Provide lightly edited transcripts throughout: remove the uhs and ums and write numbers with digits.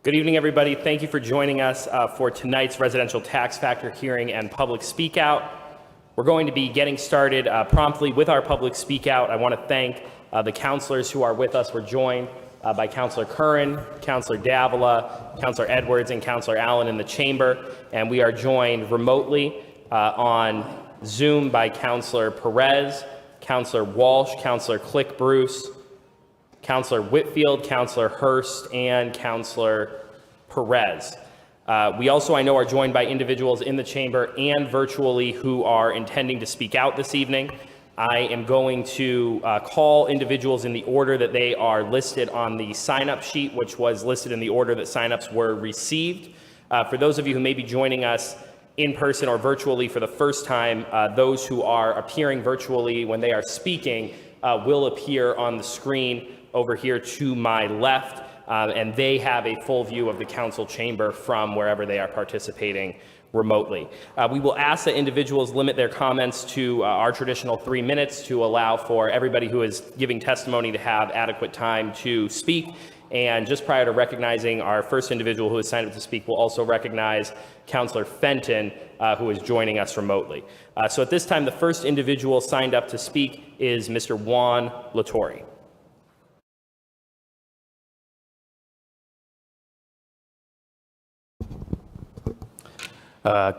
Good evening, everybody. Thank you for joining us for tonight's residential tax factor hearing and public speak out. We're going to be getting started promptly with our public speak out. I want to thank the councilors who are with us. We're joined by Councilor Curran, Councilor Davila, Councilor Edwards, and Councilor Allen in the chamber. And we are joined remotely on Zoom by Councilor Perez, Councilor Walsh, Councilor Click Bruce, Councilor Whitfield, Councilor Hurst, and Councilor Perez. We also, I know, are joined by individuals in the chamber and virtually who are intending to speak out this evening. I am going to call individuals in the order that they are listed on the sign-up sheet, which was listed in the order that sign-ups were received. For those of you who may be joining us in person or virtually for the first time, those who are appearing virtually when they are speaking will appear on the screen over here to my left, and they have a full view of the council chamber from wherever they are participating remotely. We will ask that individuals limit their comments to our traditional 3 minutes to allow for everybody who is giving testimony to have adequate time to speak. And just prior to recognizing our first individual who has signed up to speak, we'll also recognize Councilor Fenton, who is joining us remotely. So at this time, the first individual signed up to speak is Mr. Juan Latorre.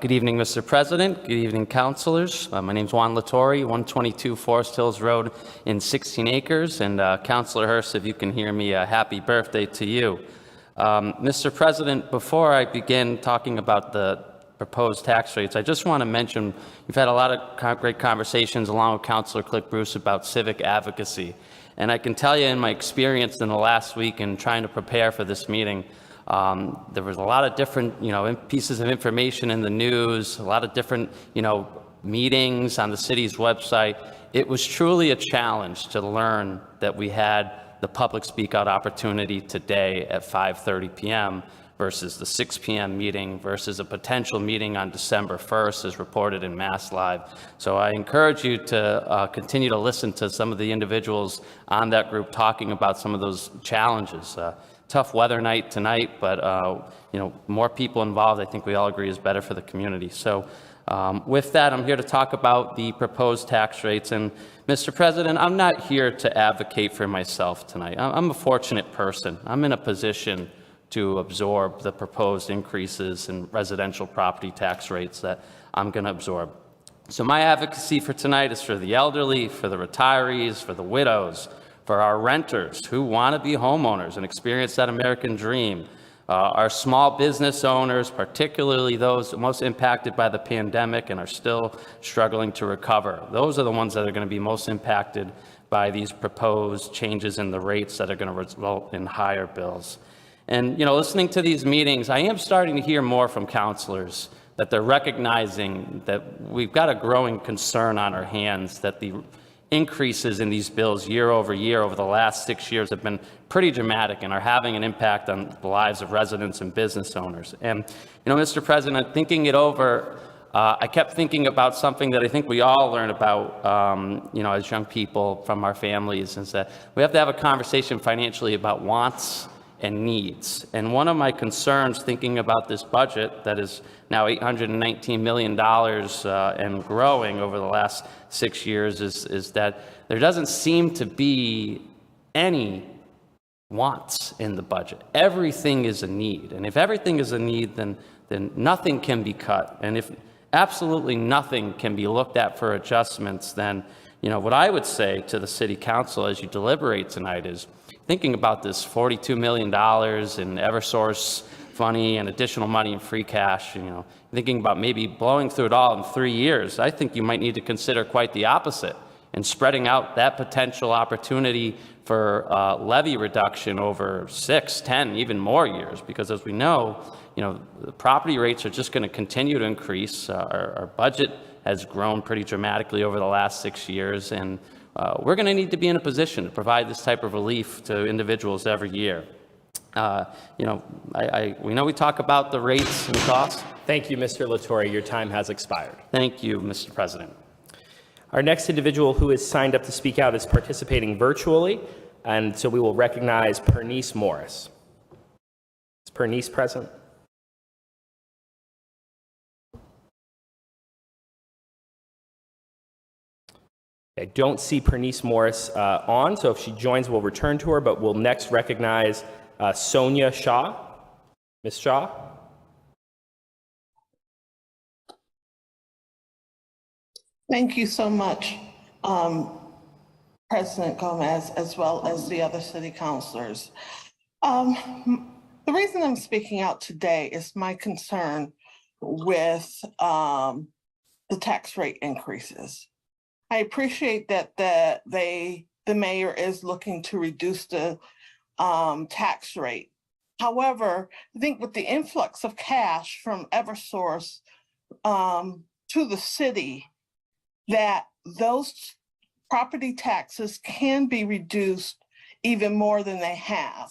Good evening, Mr. President. Good evening, councilors. My name is Juan Latorre, 122 Forest Hills Road in 16 Acres. And Councilor Hurst, if you can hear me, happy birthday to you. Mr. President, before I begin talking about the proposed tax rates, I just want to mention we've had a lot of great conversations along with Councilor Click Bruce about civic advocacy. And I can tell you in my experience in the last week in trying to prepare for this meeting, there was a lot of different, pieces of information in the news, a lot of different, meetings on the city's website. It was truly a challenge to learn that we had the public speak out opportunity today at 5:30 p.m. versus the 6 p.m. meeting versus a potential meeting on December 1st as reported in Mass Live. So I encourage you to continue to listen to some of the individuals on that group talking about some of those challenges. Tough weather night tonight, but more people involved, I think we all agree, is better for the community. So with that, I'm here to talk about the proposed tax rates. And Mr. President, I'm not here to advocate for myself tonight. I'm a fortunate person. I'm in a position to absorb the proposed increases in residential property tax rates that I'm going to absorb. So my advocacy for tonight is for the elderly, for the retirees, for the widows, for our renters who want to be homeowners and experience that American dream, our small business owners, particularly those most impacted by the pandemic and are still struggling to recover. Those are the ones that are going to be most impacted by these proposed changes in the rates that are going to result in higher bills. And, listening to these meetings, I am starting to hear more from councilors that they're recognizing that we've got a growing concern on our hands that the increases in these bills year over year over the last 6 years have been pretty dramatic and are having an impact on the lives of residents and business owners. And, Mr. President, thinking it over, I kept thinking about something that I think we all learn about, as young people from our families, is that we have to have a conversation financially about wants and needs. And one of my concerns thinking about this budget that is now $819 million and growing over the last 6 years is that there doesn't seem to be any wants in the budget. Everything is a need. And if everything is a need, then nothing can be cut. And if absolutely nothing can be looked at for adjustments, then what I would say to the city council as you deliberate tonight is thinking about this $42 million in Eversource money and additional money in free cash, thinking about maybe blowing through it all in 3 years, I think you might need to consider quite the opposite and spreading out that potential opportunity for levy reduction over 6, 10, even more years. Because as we know, the property rates are just going to continue to increase. Our budget has grown pretty dramatically over the last 6 years, and we're going to need to be in a position to provide this type of relief to individuals every year. We know we talk about the rates and costs. Thank you, Mr. Latorre. Your time has expired. Thank you, Mr. President. Our next individual who is signed up to speak out is participating virtually, and so we will recognize Pernice Morris. Pernice present? I don't see Pernice Morris on, so if she joins, we'll return to her, but we'll next recognize Sonia Shaw. Ms. Shaw? Thank you so much, President Gomez, as well as the other city councilors. The reason I'm speaking out today is my concern with the tax rate increases. I appreciate that the mayor is looking to reduce the tax rate. However, I think with the influx of cash from Eversource to the city, that those property taxes can be reduced even more than they have.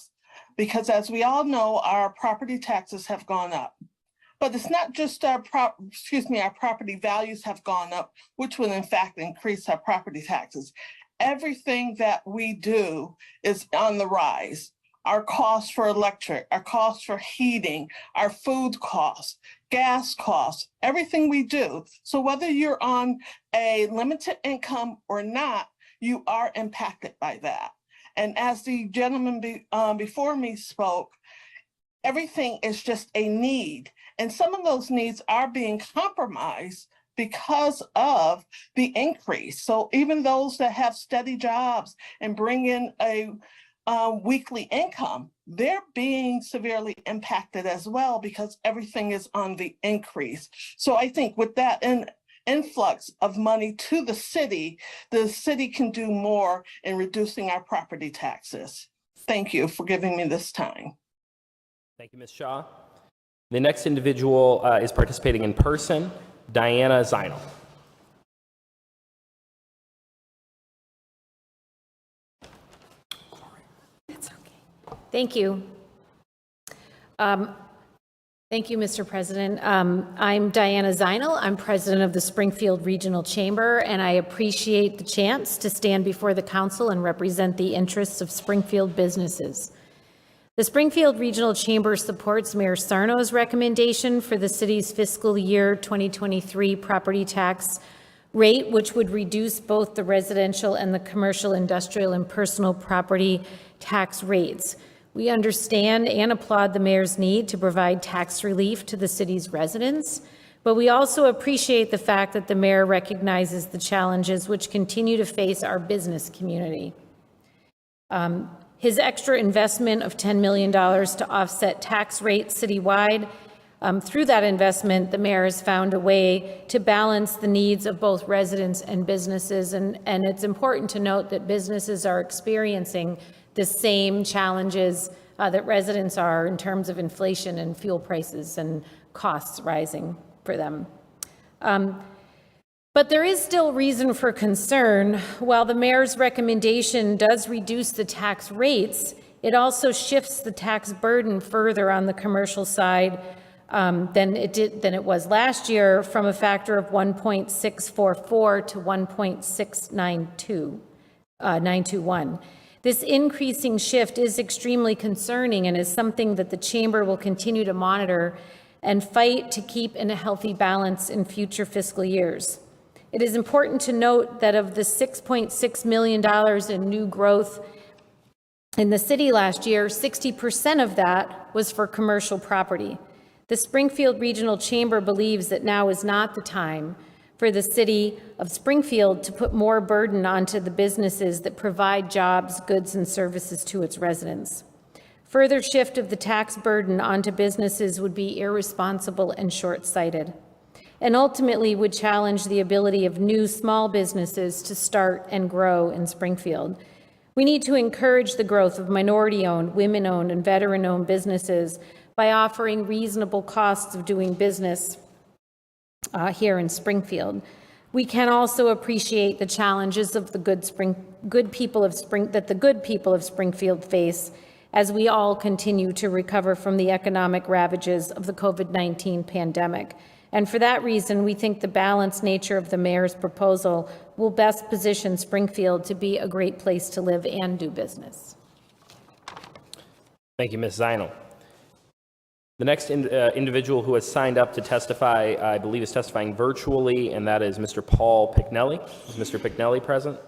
Because as we all know, our property taxes have gone up. But it's not just our property values have gone up, which will in fact increase our property taxes. Everything that we do is on the rise. Our costs for electric, our costs for heating, our food costs, gas costs, everything we do. So whether you're on a limited income or not, you are impacted by that. And as the gentleman before me spoke, everything is just a need. And some of those needs are being compromised because of the increase. So even those that have steady jobs and bring in a weekly income, they're being severely impacted as well because everything is on the increase. So I think with that influx of money to the city can do more in reducing our property taxes. Thank you for giving me this time. Thank you, Ms. Shaw. The next individual is participating in person, Diana Zinal. That's okay. Thank you. Thank you, Mr. President. I'm Diana Zinal. I'm president of the Springfield Regional Chamber, and I appreciate the chance to stand before the council and represent the interests of Springfield businesses. The Springfield Regional Chamber supports Mayor Sarno's recommendation for the city's fiscal year 2023 property tax rate, which would reduce both the residential and the commercial, industrial, and personal property tax rates. We understand and applaud the mayor's need to provide tax relief to the city's residents, but we also appreciate the fact that the mayor recognizes the challenges which continue to face our business community. His extra investment of $10 million to offset tax rates citywide, through that investment, the mayor has found a way to balance the needs of both residents and businesses. And it's important to note that businesses are experiencing the same challenges that residents are in terms of inflation and fuel prices and costs rising for them. But there is still reason for concern. While the mayor's recommendation does reduce the tax rates, it also shifts the tax burden further on the commercial side than it was last year, from a factor of 1.644 to 1.692. This increasing shift is extremely concerning and is something that the chamber will continue to monitor and fight to keep in a healthy balance in future fiscal years. It is important to note that of the $6.6 million in new growth in the city last year, 60% of that was for commercial property. The Springfield Regional Chamber believes that now is not the time for the city of Springfield to put more burden onto the businesses that provide jobs, goods, and services to its residents. Further shift of the tax burden onto businesses would be irresponsible and short-sighted, and ultimately would challenge the ability of new small businesses to start and grow in Springfield. We need to encourage the growth of minority-owned, women-owned, and veteran-owned businesses by offering reasonable costs of doing business here in Springfield. We can also appreciate the challenges of the good people of Springfield face as we all continue to recover from the economic ravages of the COVID-19 pandemic. And for that reason, we think the balanced nature of the mayor's proposal will best position Springfield to be a great place to live and do business. Thank you, Ms. Zinal. The next individual who has signed up to testify, I believe, is testifying virtually, and that is Mr. Paul Picknelly. Is Mr. Picknelly present?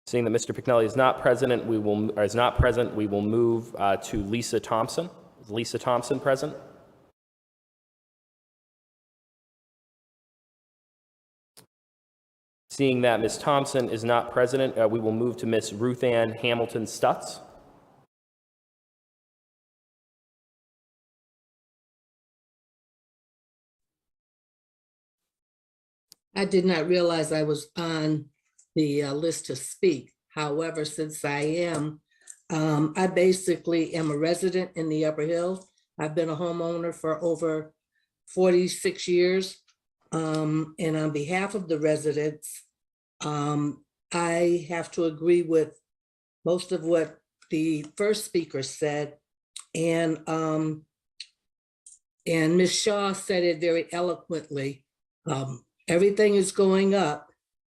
Seeing that Mr. Picknelly is not present, we will move to Lisa Thompson. Is Lisa Thompson present? Seeing that Ms. Thompson is not present, we will move to Ms. Ruth Ann Hamilton Stutz. I did not realize I was on the list to speak. However, since I am, I basically am a resident in the Upper Hill. I've been a homeowner for over 46 years. And on behalf of the residents, I have to agree with most of what the first speaker said. And Ms. Shaw said it very eloquently. Everything is going up.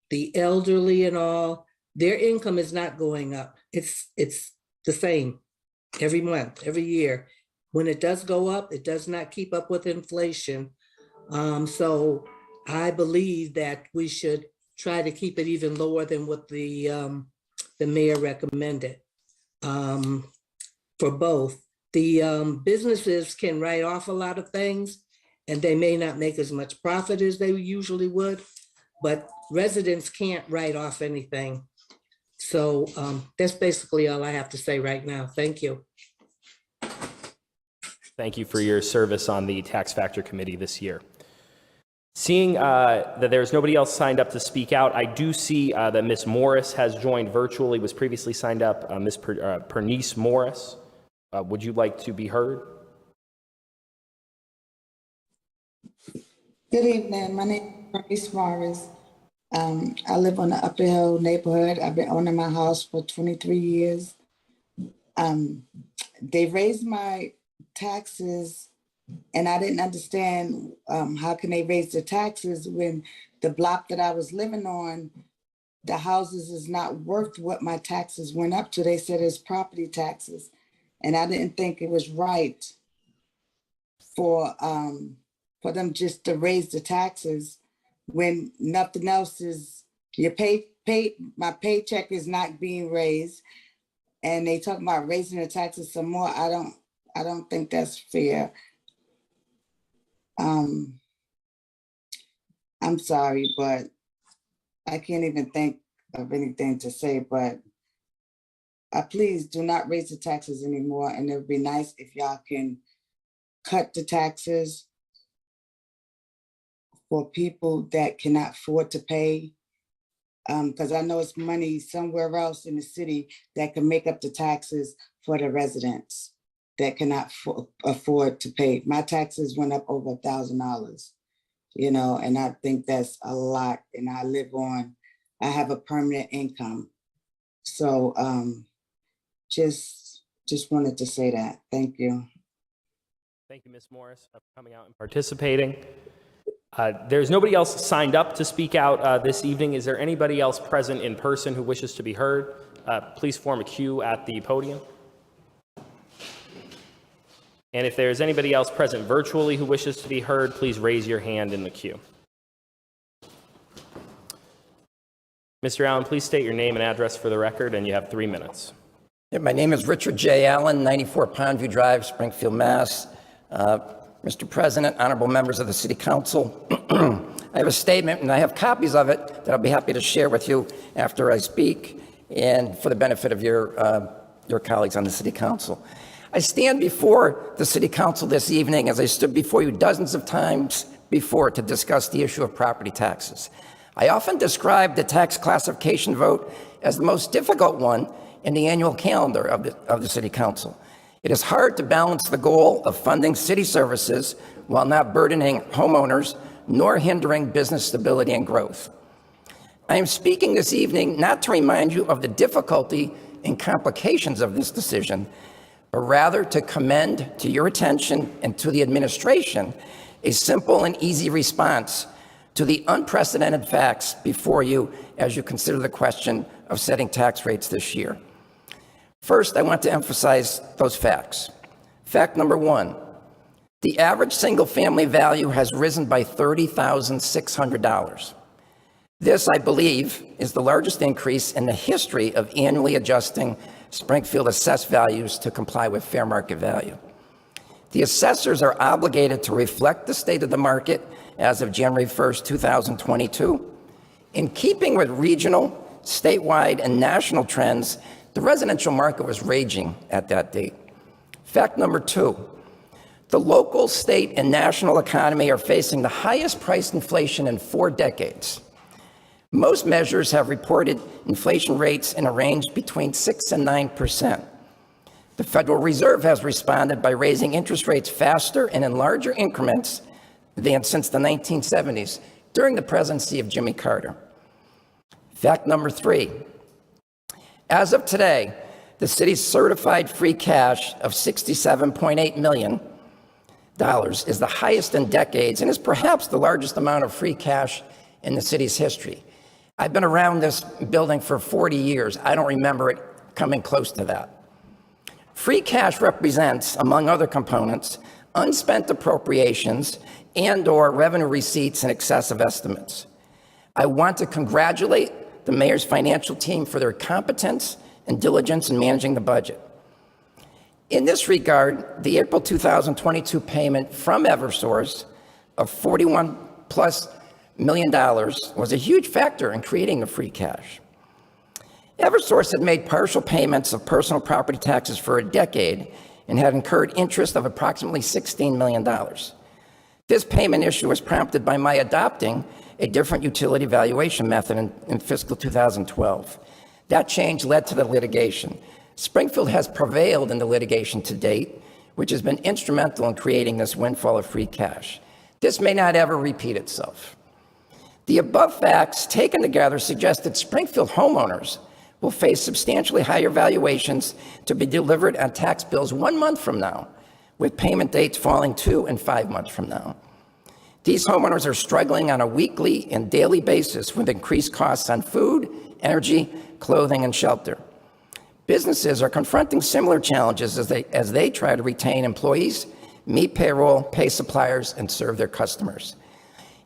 The elderly and all, their income is not going up. It's the same every month, every year. When it does go up, it does not keep up with inflation. So I believe that we should try to keep it even lower than what the mayor recommended for both. The businesses can write off a lot of things, and they may not make as much profit as they usually would, but residents can't write off anything. So that's basically all I have to say right now. Thank you. Thank you for your service on the Tax Factor Committee this year. Seeing that there's nobody else signed up to speak out, I do see that Ms. Morris has joined virtually, was previously signed up, Ms. Pernice Morris. Would you like to be heard? Good evening. My name is Bernice Morris. I live on the Upper Hill neighborhood. I've been owning my house for 23 years. They raised my taxes, and I didn't understand how can they raise the taxes when the block that I was living on, the houses is not worth what my taxes went up to. They said it's property taxes, and I didn't think it was right for them just to raise the taxes when nothing else is, my paycheck is not being raised, and they talk about raising the taxes some more. I don't think that's fair. I'm sorry, but I can't even think of anything to say, but please do not raise the taxes anymore. And it would be nice if y'all can cut the taxes for people that cannot afford to pay. Because I know it's money somewhere else in the city that can make up the taxes for the residents that cannot afford to pay. My taxes went up over $1,000, and I think that's a lot. And I have a permanent income. So just wanted to say that. Thank you. Thank you, Ms. Morris, for coming out and participating. There's nobody else signed up to speak out this evening. Is there anybody else present in person who wishes to be heard? Please form a queue at the podium. And if there's anybody else present virtually who wishes to be heard, please raise your hand in the queue. Mr. Allen, please state your name and address for the record, and you have 3 minutes. Yeah, my name is Richard J. Allen, 94 Pondview Drive, Springfield, Mass. Mr. President, honorable members of the City Council, I have a statement, and I have copies of it that I'll be happy to share with you after I speak and for the benefit of your colleagues on the City Council. I stand before the City Council this evening as I stood before you dozens of times before to discuss the issue of property taxes. I often describe the tax classification vote as the most difficult one in the annual calendar of the City Council. It is hard to balance the goal of funding city services while not burdening homeowners nor hindering business stability and growth. I am speaking this evening not to remind you of the difficulty and complications of this decision, but rather to commend to your attention and to the administration a simple and easy response to the unprecedented facts before you as you consider the question of setting tax rates this year. First, I want to emphasize those facts. Fact number one, the average single-family value has risen by $30,600. This, I believe, is the largest increase in the history of annually adjusting Springfield assessed values to comply with fair market value. The assessors are obligated to reflect the state of the market as of January 1st, 2022. In keeping with regional, statewide, and national trends, the residential market was raging at that date. Fact number two, the local, state, and national economy are facing the highest price inflation in 4 decades. Most measures have reported inflation rates in a range between 6% and 9%. The Federal Reserve has responded by raising interest rates faster and in larger increments than since the 1970s during the presidency of Jimmy Carter. Fact number three, as of today, the city's certified free cash of $67.8 million is the highest in decades and is perhaps the largest amount of free cash in the city's history. I've been around this building for 40 years. I don't remember it coming close to that. Free cash represents, among other components, unspent appropriations and/or revenue receipts in excess of estimates. I want to congratulate the mayor's financial team for their competence and diligence in managing the budget. In this regard, the April 2022 payment from Eversource of $41+ million was a huge factor in creating the free cash. Eversource had made partial payments of personal property taxes for a decade and had incurred interest of approximately $16 million. This payment issue was prompted by my adopting a different utility valuation method in fiscal 2012. That change led to the litigation. Springfield has prevailed in the litigation to date, which has been instrumental in creating this windfall of free cash. This may not ever repeat itself. The above facts taken together suggest that Springfield homeowners will face substantially higher valuations to be delivered on tax bills 1 month from now, with payment dates falling 2 and 5 months from now. These homeowners are struggling on a weekly and daily basis with increased costs on food, energy, clothing, and shelter. Businesses are confronting similar challenges as they try to retain employees, meet payroll, pay suppliers, and serve their customers.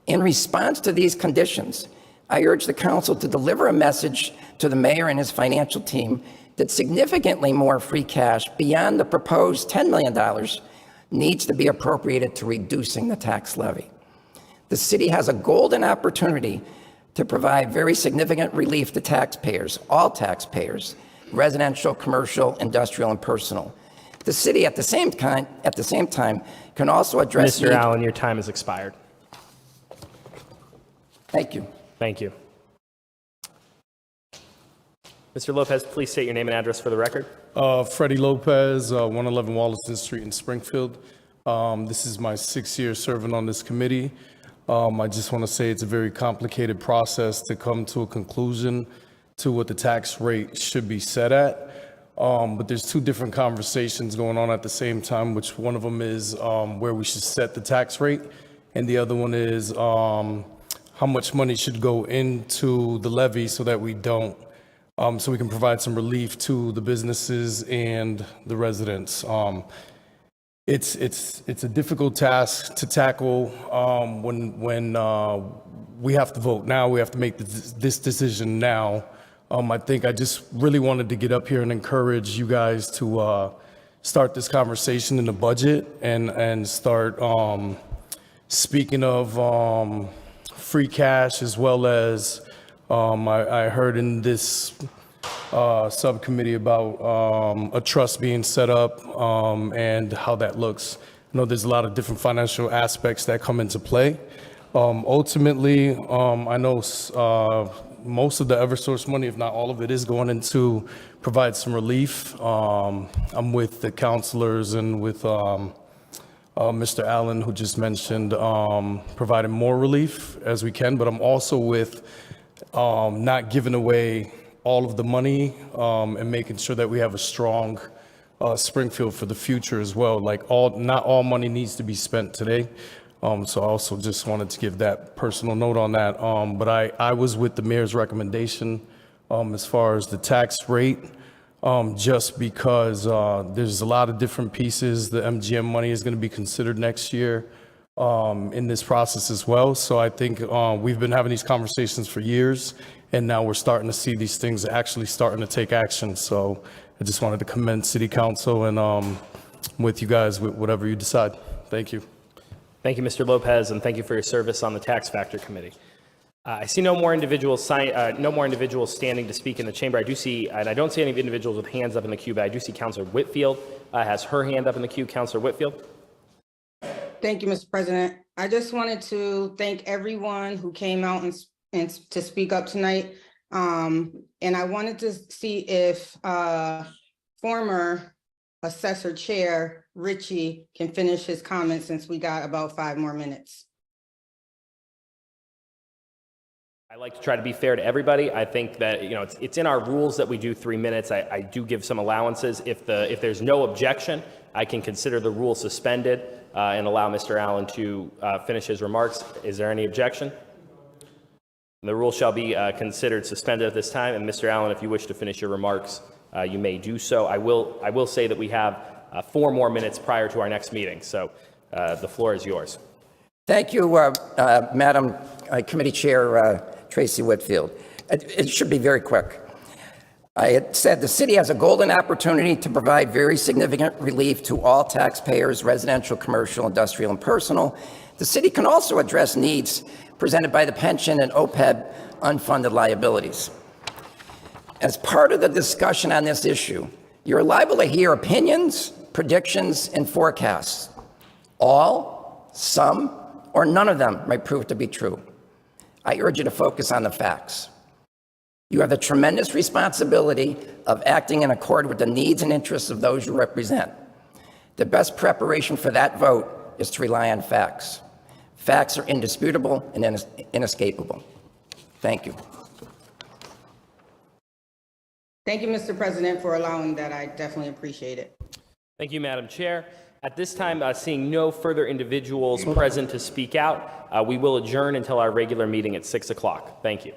In response to these conditions, I urge the council to deliver a message to the mayor and his financial team that significantly more free cash beyond the proposed $10 million needs to be appropriated to reducing the tax levy. The city has a golden opportunity to provide very significant relief to taxpayers, all taxpayers, residential, commercial, industrial, and personal. The city, at the same time, can also address Mr. Allen, your time has expired. Thank you. Thank you. Mr. Lopez, please state your name and address for the record. Freddie Lopez, 111 Wollaston Street in Springfield. This is my 6th year serving on this committee. I just want to say it's a very complicated process to come to a conclusion to what the tax rate should be set at. But there's 2 different conversations going on at the same time, which one of them is where we should set the tax rate, and the other one is how much money should go into the levy so that we don't, so we can provide some relief to the businesses and the residents. It's a difficult task to tackle when we have to vote now. We have to make this decision now. I think I just really wanted to get up here and encourage you guys to start this conversation in the budget and start speaking of free cash, as well as I heard in this subcommittee about a trust being set up and how that looks. I know there's a lot of different financial aspects that come into play. Ultimately, I know most of the Eversource money, if not all of it, is going into provide some relief. I'm with the counselors and with Mr. Allen, who just mentioned providing more relief as we can, but I'm also with not giving away all of the money and making sure that we have a strong Springfield for the future as well. Like not all money needs to be spent today. So I also just wanted to give that personal note on that. But I was with the mayor's recommendation as far as the tax rate, just because there's a lot of different pieces. The MGM money is going to be considered next year in this process as well. So I think we've been having these conversations for years, and now we're starting to see these things actually starting to take action. So I just wanted to commend City Council and with you guys with whatever you decide. Thank you. Thank you, Mr. Lopez, and thank you for your service on the Tax Factor Committee. I see no more individuals standing to speak in the chamber. I do see, and I don't see any individuals with hands up in the queue, but I do see Councilor Whitfield has her hand up in the queue. Councilor Whitfield. Thank you, Mr. President. I just wanted to thank everyone who came out and to speak up tonight. And I wanted to see if former Assessor Chair Ritchie can finish his comments since we got about 5 more minutes. I like to try to be fair to everybody. I think that, you know, it's in our rules that we do 3 minutes. I do give some allowances. If there's no objection, I can consider the rule suspended and allow Mr. Allen to finish his remarks. Is there any objection? The rule shall be considered suspended at this time. And Mr. Allen, if you wish to finish your remarks, you may do so. I will say that we have 4 more minutes prior to our next meeting. So the floor is yours. Thank you, Madam Committee Chair Tracy Whitfield. It should be very quick. I had said the city has a golden opportunity to provide very significant relief to all taxpayers, residential, commercial, industrial, and personal. The city can also address needs presented by the pension and OPEB unfunded liabilities. As part of the discussion on this issue, you're liable to hear opinions, predictions, and forecasts. All, some, or none of them might prove to be true. I urge you to focus on the facts. You have the tremendous responsibility of acting in accord with the needs and interests of those you represent. The best preparation for that vote is to rely on facts. Facts are indisputable and inescapable. Thank you. Thank you, Mr. President, for allowing that. I definitely appreciate it. Thank you, Madam Chair. At this time, seeing no further individuals present to speak out, we will adjourn until our regular meeting at 6 o'clock. Thank you.